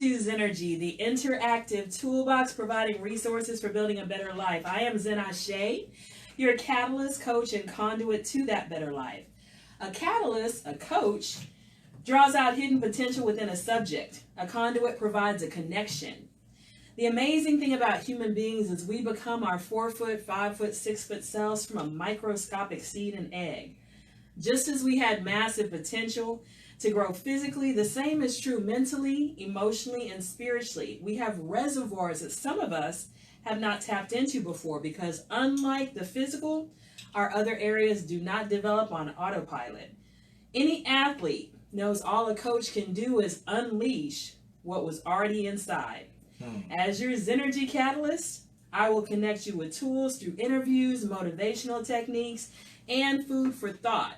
to Zennurgy, the interactive toolbox providing resources for building a better life. I am Zen Ase, your catalyst, coach, and conduit to that better life. A catalyst, a coach, draws out hidden potential within a subject. A conduit provides a connection. The amazing thing about human beings is we become our 4 foot, 5 foot, 6 foot selves from a microscopic seed and egg. Just as we had massive potential to grow physically, the same is true mentally, emotionally, and spiritually. We have reservoirs that some of us have not tapped into before because, unlike the physical, our other areas do not develop on autopilot. Any athlete knows all a coach can do is unleash what was already inside. As your Zennurgy catalyst, I will connect you with tools through interviews, motivational techniques, and food for thought.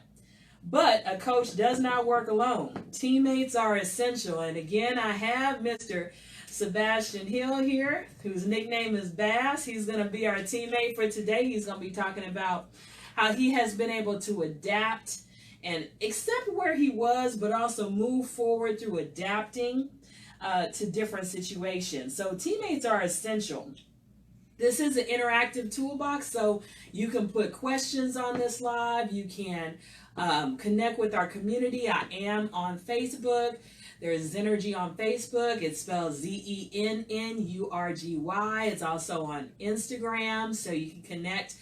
But a coach does not work alone. Teammates are essential. And again, I have Mr. Sebastian Hill here, whose nickname is Bass. He's going to be our teammate for today. He's going to be talking about how he has been able to adapt and accept where he was, but also move forward through adapting to different situations. So teammates are essential. This is an interactive toolbox, so you can put questions on this live. You can connect with our community. I am on Facebook. There's Zennurgy on Facebook. It's spelled Zennurgy. It's also on Instagram, so you can connect,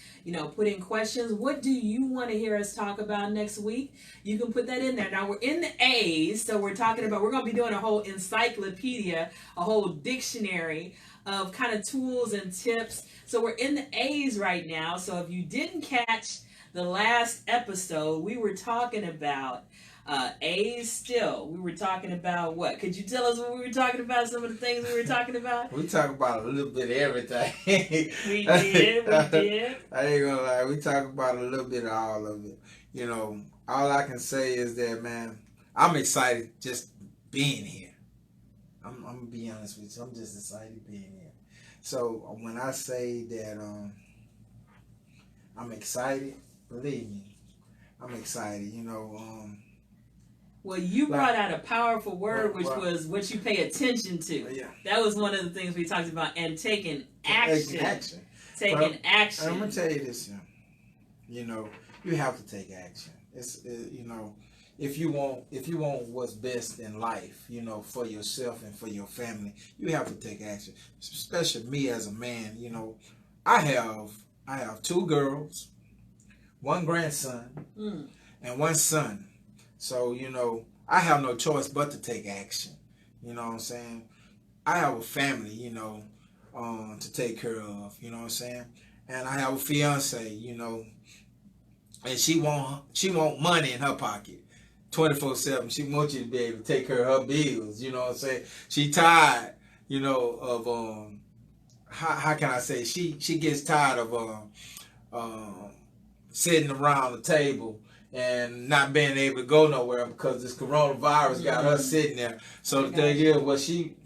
put in questions. What do you want to hear us talk about next week? You can put that in there. Now, we're in the A's, so we're going to be doing a whole encyclopedia, a whole dictionary of kind of tools and tips. So we're in the A's right now. So if you didn't catch the last episode, we were talking about A's still. We were talking about what? Could you tell us what we were talking about? Some of the things we were talking about? We talk about a little bit of everything. We did. I ain't gonna lie. We talk about a little bit of all of it. All I can say is that, man, I'm excited just being here. I'm gonna be honest with you. I'm just excited being here. So when I say that I'm excited, believe me, I'm excited. Well, you brought out a powerful word, which was what you pay attention to. Yeah. That was one of the things we talked about, and taking action. Taking action. I'm gonna tell you this, you have to take action. If you want what's best in life, for yourself and for your family, you have to take action. Especially me as a man, I have 2 girls, 1 grandson, and 1 son. So, I have no choice but to take action. You know what I'm saying? I have a family, to take care of, you know what I'm saying? And I have a fiance, and she want money in her pocket. 24/7. She wants you to be able to take care of her bills. You know what I'm saying? She tired, of how can I say? She gets tired of sitting around the table and not being able to go nowhere because this coronavirus got her sitting there. So the thing is,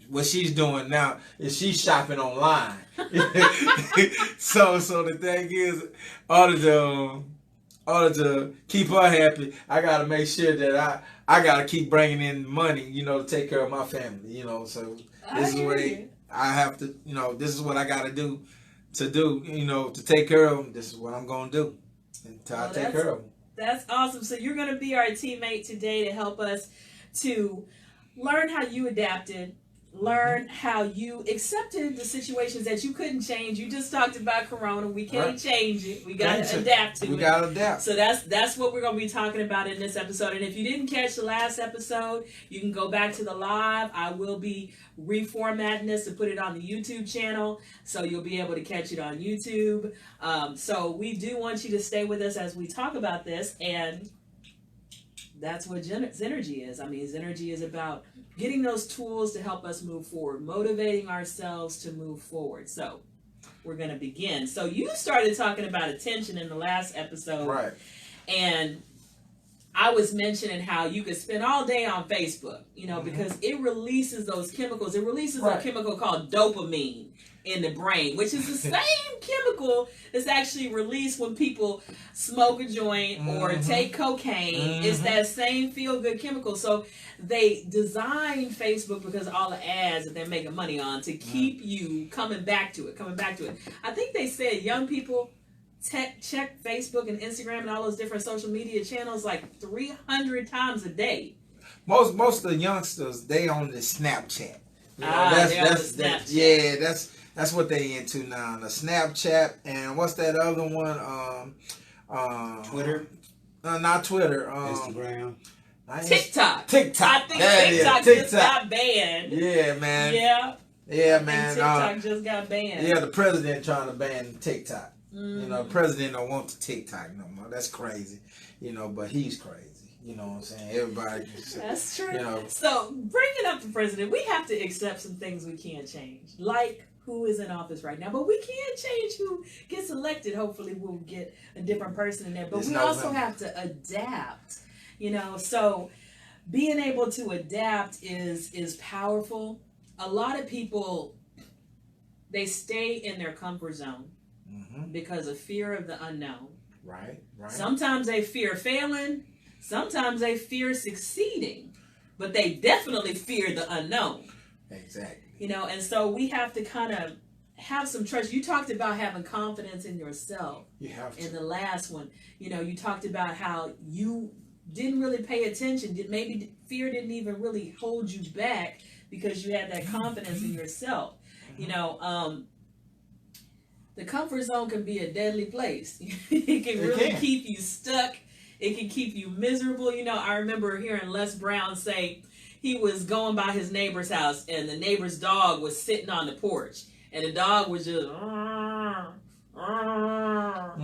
what she's doing now is she's shopping online. So the thing is, in order to keep her happy, I gotta make sure that I gotta keep bringing in money, to take care of my family, So this is what I have to, this is what I gotta do, to take care of them. This is what I'm gonna do until I take care of them. That's awesome. So you're gonna be our teammate today to help us to learn how you adapted. Learn how you accepted the situations that you couldn't change. You just talked about Corona. We can't change it. We got to adapt to it. We got to adapt. So that's what we're going to be talking about in this episode. And if you didn't catch the last episode, you can go back to the live. I will be reformatting this to put it on the YouTube channel, so you'll be able to catch it on YouTube. So we do want you to stay with us as we talk about this, and that's what Zennurgy is. I mean, Zennurgy is about getting those tools to help us move forward, motivating ourselves to move forward. So we're going to begin. So you started talking about attention in the last episode. Right. And I was mentioning how you could spend all day on Facebook, because it releases those chemicals. It releases a chemical called dopamine in the brain, which is the same chemical that's actually released when people smoke a joint or take cocaine. It's that same feel-good chemical. So they designed Facebook, because of all the ads that they're making money on, to keep you coming back to it. I think they said young people check Facebook and Instagram and all those different social media channels like 300 times a day. Most of the youngsters, they on the Snapchat. That's what they into now. The Snapchat, and what's that other one? Twitter. Not Twitter. Instagram. TikTok. TikTok. I think TikTok just got banned. Yeah, man. Yeah, man. TikTok just got banned. Yeah, the president trying to ban TikTok. The president don't want the TikTok no more. That's crazy. But he's crazy. You know what I'm saying? Everybody can say. That's true. So, bringing up the president, we have to accept some things we can't change. Like who is in office right now. But we can't change who gets elected. Hopefully we'll get a different person in there. But we also have to adapt. So being able to adapt is powerful. A lot of people, they stay in their comfort zone because of fear of the unknown. Right. Sometimes they fear failing. Sometimes they fear succeeding. But they definitely fear the unknown. Exactly. And so we have to kind of have some trust. You talked about having confidence in yourself. You have to. In the last one, you talked about how you didn't really pay attention. Maybe fear didn't even really hold you back because you had that confidence in yourself. The comfort zone can be a deadly place. It can really keep you stuck. It can keep you miserable. I remember hearing Les Brown say he was going by his neighbor's house and the neighbor's dog was sitting on the porch and the dog was just and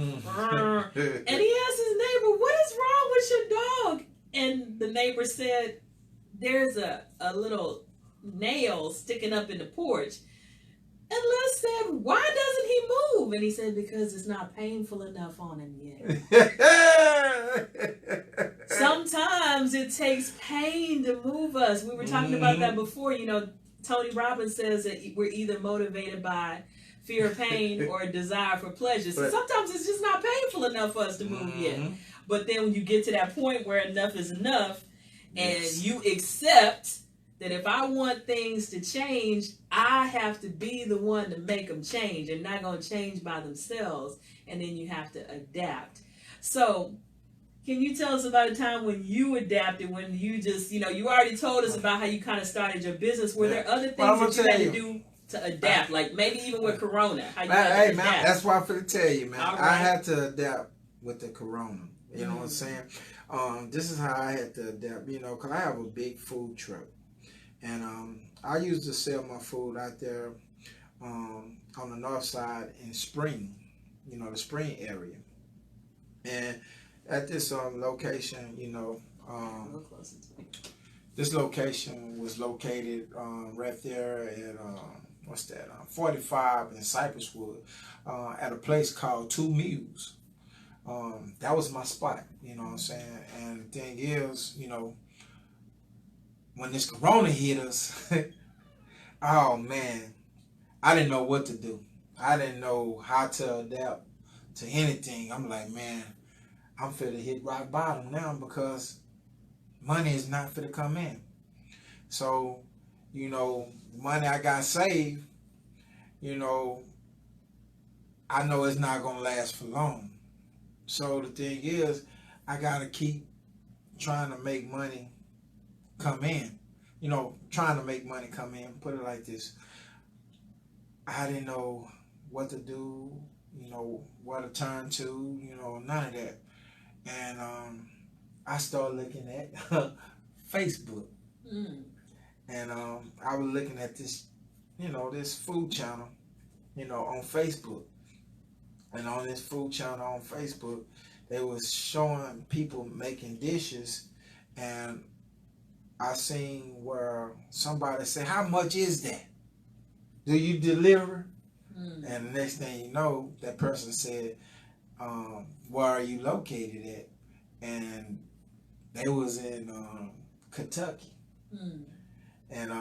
he asked his neighbor, "What is wrong with your dog?" And the neighbor said, "There's a little nail sticking up in the porch." And Les said, "Why doesn't he move?" And he said, "Because it's not painful enough on him yet." Sometimes it takes pain to move us. We were talking about that before. Tony Robbins says that we're either motivated by fear of pain or a desire for pleasure. So sometimes it's just not painful enough for us to move yet. But then when you get to that point where enough is enough, and you accept that if I want things to change, I have to be the one to make them change. They're not going to change by themselves. And then you have to adapt. So can you tell us about a time when you adapted, when you just, you already told us about how you kind of started your business. Were there other things that you had to do to adapt? Like maybe even with Corona. How you had to adapt? Man, that's what I'm going to tell you, man. Right. I had to adapt with the Corona. You know what I'm saying? This is how I had to adapt, because I have a big food truck. And I used to sell my food out there on the north side in Spring, the Spring area. And at this location, this location was located right there at 45 in Cypresswood at a place called Two Mules. That was my spot, you know what I'm saying? And the thing is, when this Corona hit us, oh man, I didn't know what to do. I didn't know how to adapt to anything. I'm like, man, I'm finna hit rock bottom now because money is not finna come in. So, the money I got saved, I know it's not gonna last for long. So the thing is, I gotta keep trying to make money come in, trying to make money come in. Put it like this: I didn't know what to do, what to turn to, none of that. And I started looking at Facebook, and I was looking at this, this food channel, on Facebook. And on this food channel on Facebook, they was showing people making dishes, and I seen where somebody said, "How much is that? Do you deliver?" And the next thing you know, that person said, "Where are you located at?" And they was in Kentucky, Mm. and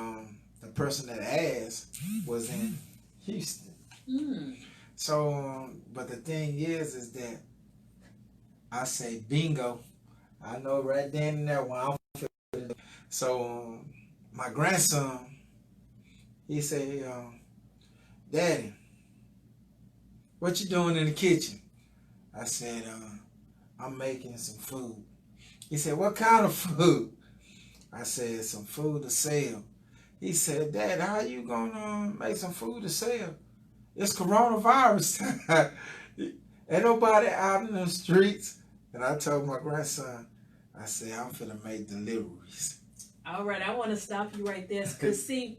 the person that asked was in Houston. Mm. So, but the thing is that I say bingo. I know right then and there when I'm feeling. So, my grandson, he said, Daddy, what you doing in the kitchen? I said, I'm making some food. He said, what kind of food? I said, some food to sell. He said, Dad, how you gonna make some food to sell? It's coronavirus time. Ain't nobody out in the streets. And I told my grandson, I said, I'm finna make deliveries. All right, I want to stop you right there because see,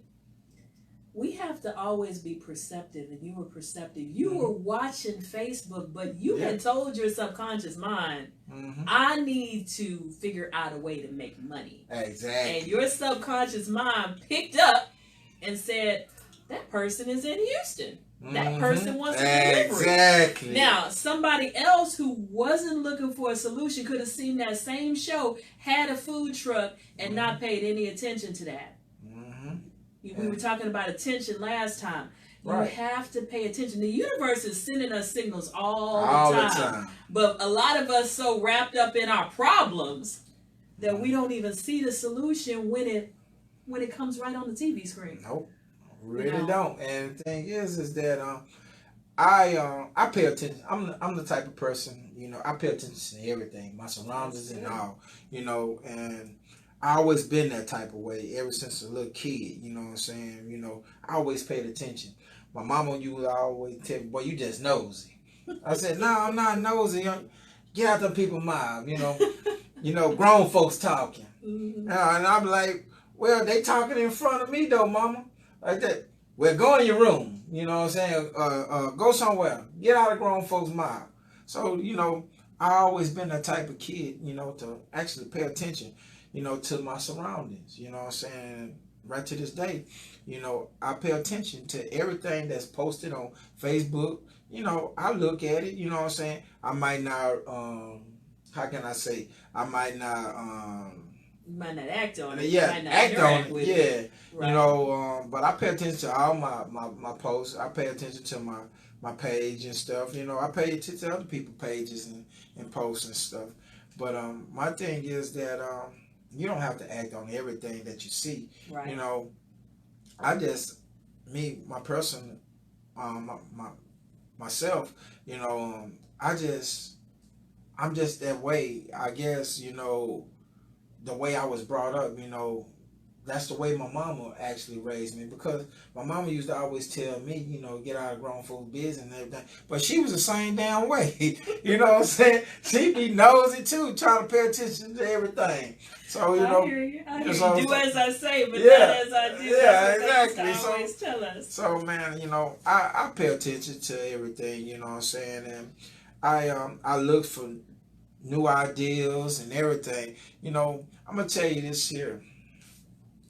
we have to always be perceptive, and you were perceptive. You were watching Facebook, but you had told your subconscious mind, I need to figure out a way to make money. Exactly. And your subconscious mind picked up and said, that person is in Houston. That person wants to deliver. Exactly. Now, somebody else who wasn't looking for a solution could have seen that same show, had a food truck, and not paid any attention to that. We were talking about attention last time. You have to pay attention. The universe is sending us signals all the time. But a lot of us so wrapped up in our problems that we don't even see the solution when it comes right on the TV screen. Nope. Really don't. And the thing is that I pay attention. I'm the type of person, I pay attention to everything, my surroundings and all, and I always been that type of way ever since a little kid, you know what I'm saying? I always paid attention. My mama, you would always tell me, boy, you just nosy. I said, no, I'm not nosy. Get out them people's mind, grown folks talking. And I'm like, well, they talking in front of me though, mama. Like that. Well, go in your room, you know what I'm saying? Go somewhere. Get out of grown folks' mind. So, I always been that type of kid, to actually pay attention, to my surroundings, you know what I'm saying? Right to this day, I pay attention to everything that's posted on Facebook. I look at it, you know what I'm saying? I might not, how can I say? I might not, you might not act on it. Yeah, you might not act on it. Yeah, right. But I pay attention to all my posts. I pay attention to my page and stuff. I pay attention to other people's pages and posts and stuff. But my thing is that you don't have to act on everything that you see. Right. I just my person, myself. I'm just that way. I guess the way I was brought up, that's the way my mama actually raised me, because my mama used to always tell me, get out of grown folks' business and everything. But she was the same damn way. You know what I'm saying? She be nosy too, trying to pay attention to everything. So, I hear you. Do as I say, but not as I do. Yeah, exactly. They always tell us. So, man, I pay attention to everything, you know what I'm saying? And I look for new ideas and everything. I'm gonna tell you this here.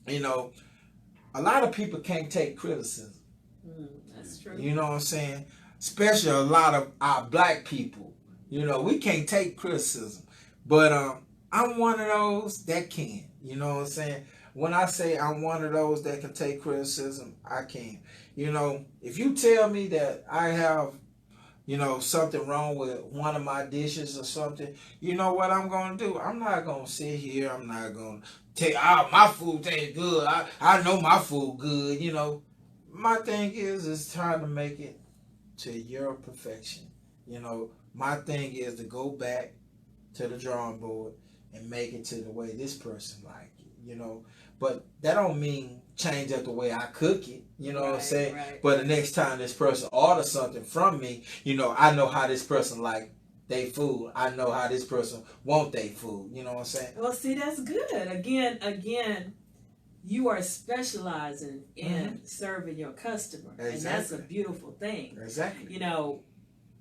A lot of people can't take criticism. That's true. You know what I'm saying? Especially a lot of our black people. We can't take criticism. But I'm one of those that can. You know what I'm saying? When I say I'm one of those that can take criticism, I can. If you tell me that I have something wrong with one of my dishes or something, you know what I'm going to do? I'm not going to sit here. I'm not going to take, my food tastes good. I know my food good, My thing is trying to make it to your perfection. My thing is to go back to the drawing board and make it to the way this person like it, But that don't mean change up the way I cook it, what I'm saying? Right. But the next time this person orders something from me, I know how this person like they food. I know how this person want they food, you know what I'm saying? Well, see, that's good. Again, you are specializing in serving your customer. Exactly. And that's a beautiful thing. Exactly.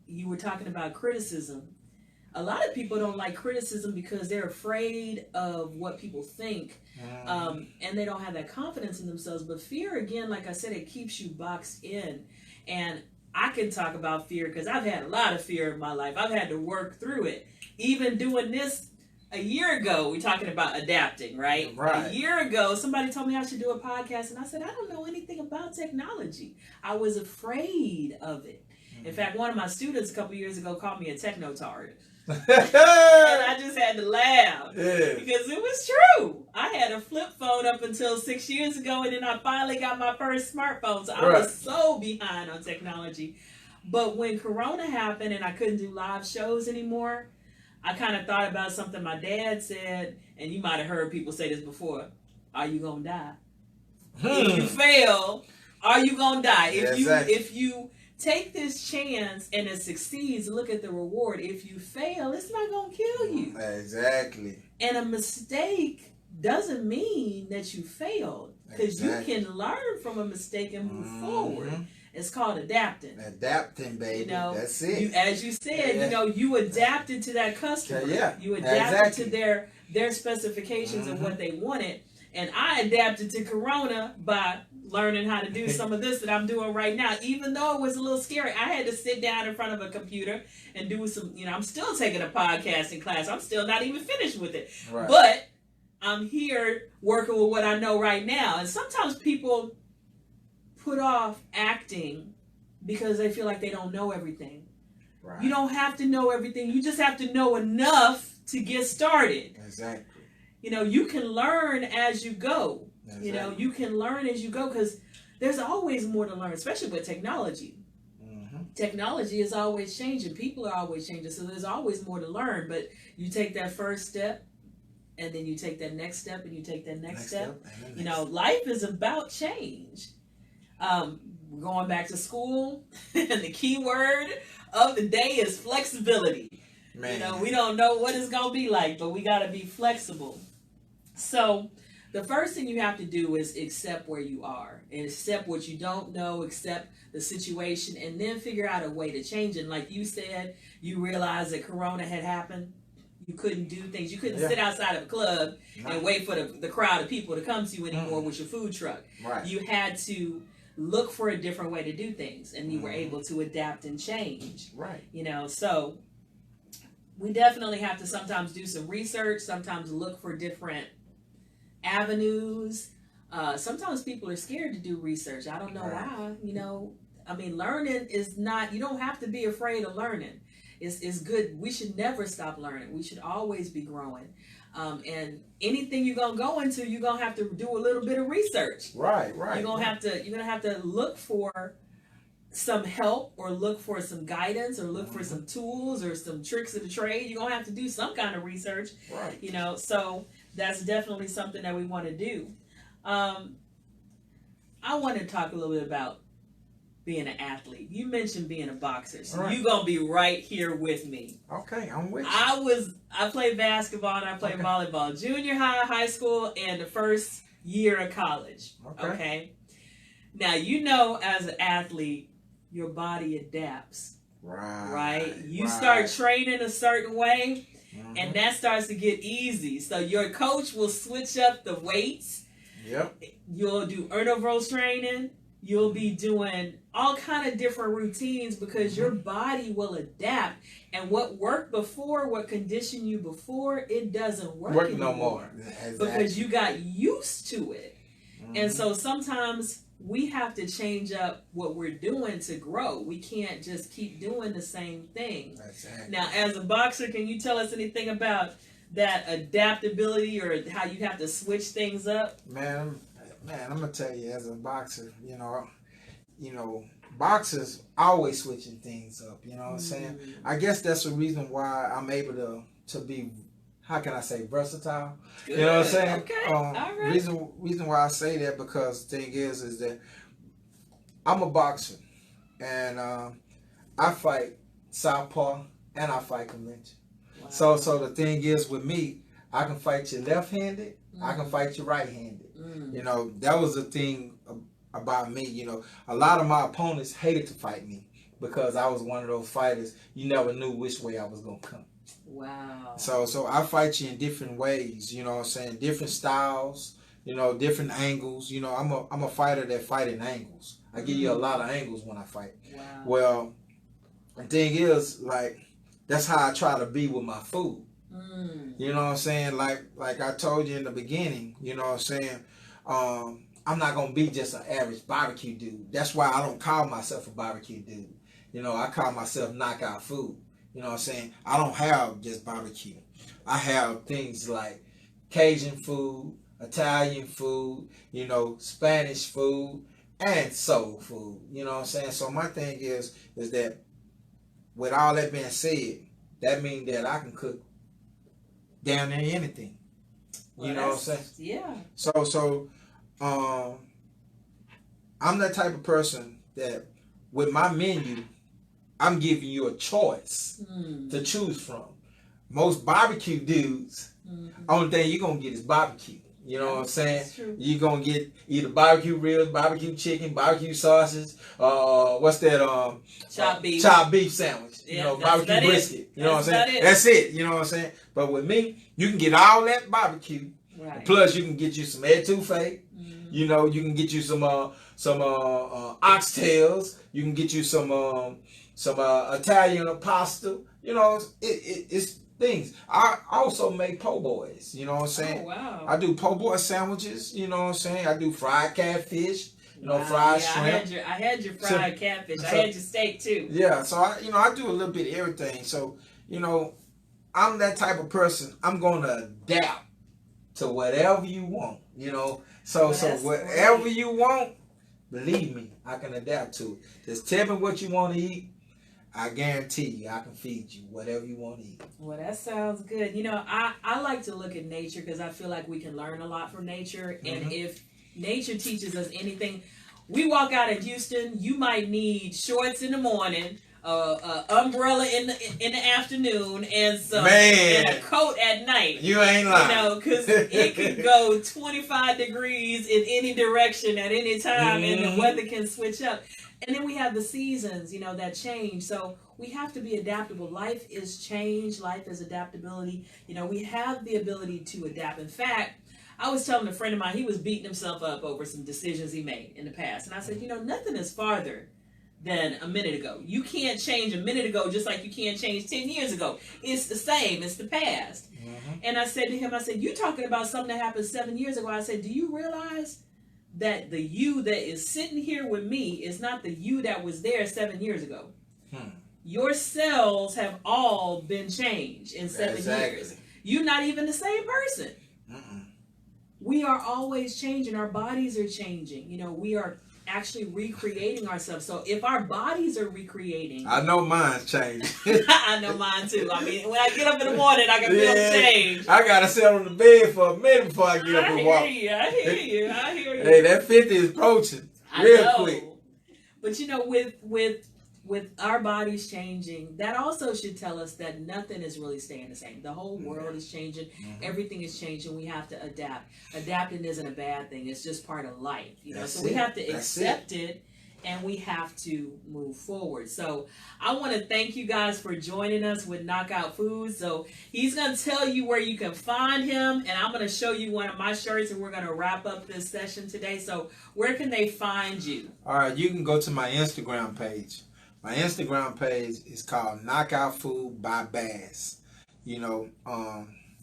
You were talking about criticism. A lot of people don't like criticism because they're afraid of what people think, and they don't have that confidence in themselves. But fear, again, like I said, it keeps you boxed in. And I can talk about fear because I've had a lot of fear in my life. I've had to work through it. Even doing this a year ago, we're talking about adapting, right? Right. A year ago, somebody told me I should do a podcast, and I said, I don't know anything about technology. I was afraid of it. In fact, one of my students a couple years ago called me a technotard. And I just had to laugh because it was true. I had a flip phone up until 6 years ago, and then I finally got my first smartphone. So I was so behind on technology. But when Corona happened and I couldn't do live shows anymore, I kind of thought about something my dad said, and you might have heard people say this before: "Are you gonna die? If you fail, are you gonna die? If you take this chance and it succeeds, look at the reward. If you fail, it's not going to kill you." Exactly. And a mistake doesn't mean that you failed, because you can learn from a mistake and move forward. It's called adapting. Adapting, baby. You know, that's it. As you said, you know, you adapted to that customer. You adapted to their specifications of what they wanted. And I adapted to Corona by learning how to do some of this that I'm doing right now. Even though it was a little scary, I had to sit down in front of a computer and do some, you know, I'm still taking a podcasting class. I'm still not even finished with it. Right. But I'm here working with what I know right now. And sometimes people put off acting because they feel like they don't know everything. Right. You don't have to know everything. You just have to know enough to get started. Exactly. You know, you can learn as you go. Exactly. You know, you can learn as you go, because there's always more to learn, especially with technology. Technology is always changing. People are always changing. So there's always more to learn. But you take that first step, and then you take that next step, and you take that next step. You know, life is about change. We're going back to school, and the key word of the day is flexibility. Man. You know, we don't know what it's going to be like, but we got to be flexible. So the first thing you have to do is accept where you are, and accept what you don't know, accept the situation, and then figure out a way to change it. Like you said, you realized that Corona had happened. You couldn't do things. You couldn't sit outside of a club and wait for the crowd of people to come to you anymore with your food truck. Right. You had to look for a different way to do things, and you were able to adapt and change. Right. You know, so we definitely have to sometimes do some research, sometimes look for different avenues. Sometimes people are scared to do research. I don't know why. You know, I mean, learning is not, you don't have to be afraid of learning. It's good. We should never stop learning. We should always be growing. And anything you're gonna go into, you're gonna have to do a little bit of research. Right. You're gonna have to look for some help, or look for some guidance, or look for some tools or some tricks of the trade. You're gonna have to do some kind of research. Right. You know, so that's definitely something that we want to do. I want to talk a little bit about being an athlete. You mentioned being a boxer, so you're gonna be right here with me. Okay, I'm with you. I played basketball and I played volleyball, junior high, high school, and the first year of college. Okay. Now, you know, as an athlete, your body adapts. Right. You start training a certain way, and that starts to get easy. So your coach will switch up the weights. Yep. You'll do intervals training. You'll be doing all kind of different routines, because your body will adapt. And what worked before, what conditioned you before, it doesn't work anymore. No more. Exactly. Because you got used to it. And so sometimes we have to change up what we're doing to grow. We can't just keep doing the same thing. Exactly. Now, as a boxer, can you tell us anything about that adaptability, or how you have to switch things up? Man, I'm gonna tell you, as a boxer, you know, boxers always switching things up. You know what I'm saying? I guess that's the reason why I'm able to be, how can I say, versatile. Good. You know what I'm saying? Okay. All right. Reason why I say that, because the thing is that I'm a boxer, and I fight southpaw and I fight convention. Wow. So the thing is with me, I can fight you left-handed, I can fight you right-handed. You know, that was the thing about me. You know, a lot of my opponents hated to fight me, because I was one of those fighters, you never knew which way I was gonna come. Wow. So I fight you in different ways, you know what I'm saying, different styles, you know, different angles. You know, I'm a fighter that fight in angles. I give you a lot of angles when I fight. Wow. Well, the thing is, like, that's how I try to be with my food. You know what I'm saying? Like I told you in the beginning, you know what I'm saying? I'm not gonna be just an average barbecue dude. That's why I don't call myself a barbecue dude. You know, I call myself knockout food. You know what I'm saying? I don't have just barbecue. I have things like Cajun food, Italian food, you know, Spanish food, and soul food. You know what I'm saying? So my thing is that with all that being said, that means that I can cook down there anything. You know what I'm saying? Yeah. So I'm that type of person that with my menu, I'm giving you a choice to choose from. Most barbecue dudes, only thing you're gonna get is barbecue. You know what I'm saying? You're gonna get either barbecue ribs, barbecue chicken, barbecue sausage, what's that? Chopped beef sandwich. You know, barbecue brisket. You know what I'm saying? That's it. You know what I'm saying? But with me, you can get all that barbecue. Right. Plus, you can get you some etouffee. You know, you can get you some oxtails. You can get you some Italian pasta. You know, it's things. I also make po' boys. You know what I'm saying? Oh, wow. I do po' boy sandwiches. You know what I'm saying? I do fried catfish. You know, fried shrimp. I had your fried catfish. I had your steak too. Yeah, so I do a little bit of everything. So, you know, I'm that type of person. I'm gonna adapt to whatever you want. You know, so whatever you want, believe me, I can adapt to it. Just tell me what you want to eat. I guarantee you, I can feed you whatever you want to eat. Well, that sounds good. You know, I like to look at nature because I feel like we can learn a lot from nature. And if nature teaches us anything, we walk out in Houston, you might need shorts in the morning, umbrella in the afternoon, and a coat at night. You ain't lying. You know, because it could go 25 degrees in any direction at any time, and the weather can switch up. And then we have the seasons, you know, that change. So we have to be adaptable. Life is change. Life is adaptability. You know, we have the ability to adapt. In fact, I was telling a friend of mine, he was beating himself up over some decisions he made in the past. And I said, you know, nothing is farther than a minute ago. You can't change a minute ago just like you can't change 10 years ago. It's the same. It's the past. And I said to him, I said, you're talking about something that happened 7 years ago. I said, do you realize that the you that is sitting here with me is not the you that was there 7 years ago? Your cells have all been changed in 7 years. You're not even the same person. We are always changing. Our bodies are changing. You know, we are actually recreating ourselves. So if our bodies are recreating, I know mine's changed. I know mine too. I mean, when I get up in the morning, I can feel the change. I gotta sit on the bed for a minute before I get up and walk. I hear you. Hey, that 50 is approaching real quick. But you know, with our bodies changing, that also should tell us that nothing is really staying the same. The whole world is changing. Everything is changing. We have to adapt. Adapting isn't a bad thing. It's just part of life. You know, so we have to accept it, and we have to move forward. So I want to thank you guys for joining us with Knockout Foods. So he's going to tell you where you can find him, and I'm going to show you one of my shirts, and we're going to wrap up this session today. So where can they find you? All right, you can go to my Instagram page. My Instagram page is called Knockout Food by Bass. You know,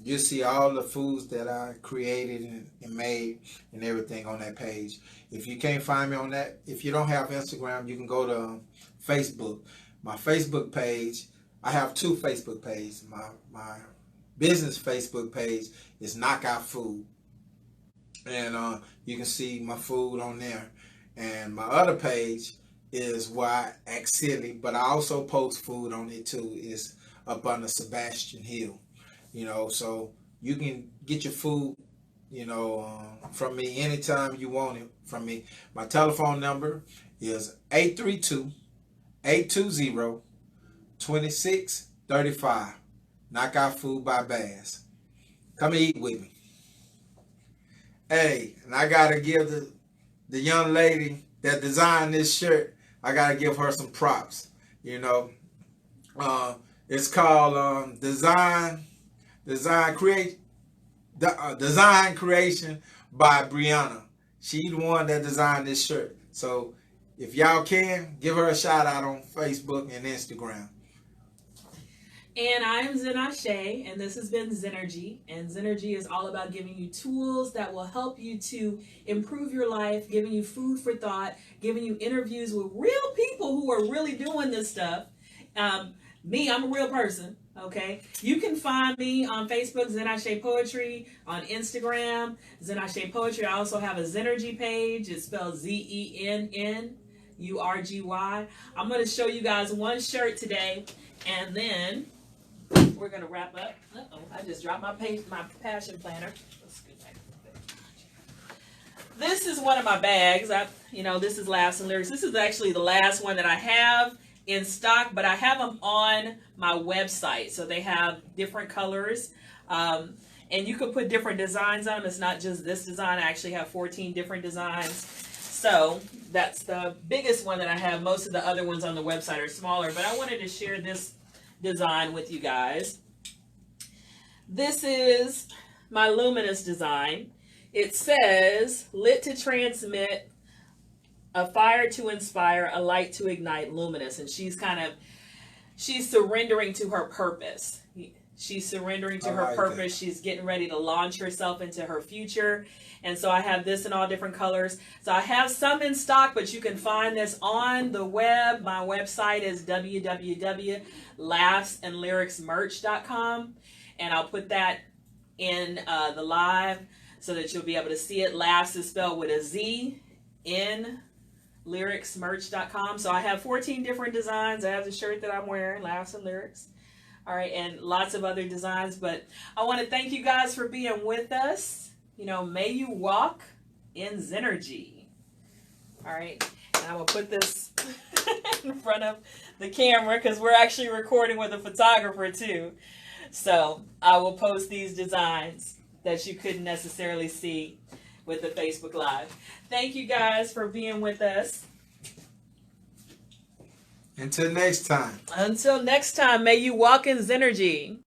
you'll see all the foods that I created and made and everything on that page. If you can't find me on that, if you don't have Instagram, you can go to Facebook. My Facebook page, I have two Facebook pages. My business Facebook page is Knockout Food. And you can see my food on there. And my other page is where I act silly, but I also post food on it too. It's up under Sebastian Hill, you know, so you can get your food, you know, from me anytime you want it from me. My telephone number is 832-820-2635. Knockout Food by Bass. Come eat with me. Hey, and I gotta give the young lady that designed this shirt, I gotta give her some props. You know, it's called Design Creation by Brianna. She's the one that designed this shirt. So if y'all can, give her a shout out on Facebook and Instagram. And I am Zen Ase, and this has been Zennurgy. And Zennurgy is all about giving you tools that will help you to improve your life, giving you food for thought, giving you interviews with real people who are really doing this stuff. Me, I'm a real person, okay? You can find me on Facebook, Zen Ase Poetry, on Instagram, Zen Ase Poetry. I also have a Zennurgy page. It's spelled Zennurgy. I'm going to show you guys one shirt today, and then we're going to wrap up. Uh-oh, I just dropped my passion planner. Let's go back a little bit. This is one of my bags. This is Laughs and Lyrics. This is actually the last one that I have in stock, but I have them on my website. So they have different colors. And you can put different designs on them. It's not just this design. I actually have 14 different designs. So that's the biggest one that I have. Most of the other ones on the website are smaller, but I wanted to share this design with you guys. This is my luminous design. It says, lit to transmit, a fire to inspire, a light to ignite, luminous. And she's surrendering to her purpose. She's surrendering to her purpose. She's getting ready to launch herself into her future. And so I have this in all different colors. So I have some in stock, but you can find this on the web. My website is www.laughsandlyricsmerch.com. And I'll put that in the live so that you'll be able to see it. Laughs is spelled with a Z, in lyricsmerch.com. So I have 14 different designs. I have the shirt that I'm wearing, Laughs and Lyrics. All right, and lots of other designs. But I want to thank you guys for being with us. May you walk in Zennurgy. All right, and I will put this in front of the camera because we're actually recording with a photographer too. So I will post these designs that you couldn't necessarily see with the Facebook Live. Thank you guys for being with us. Until next time. Until next time, may you walk in Zennurgy.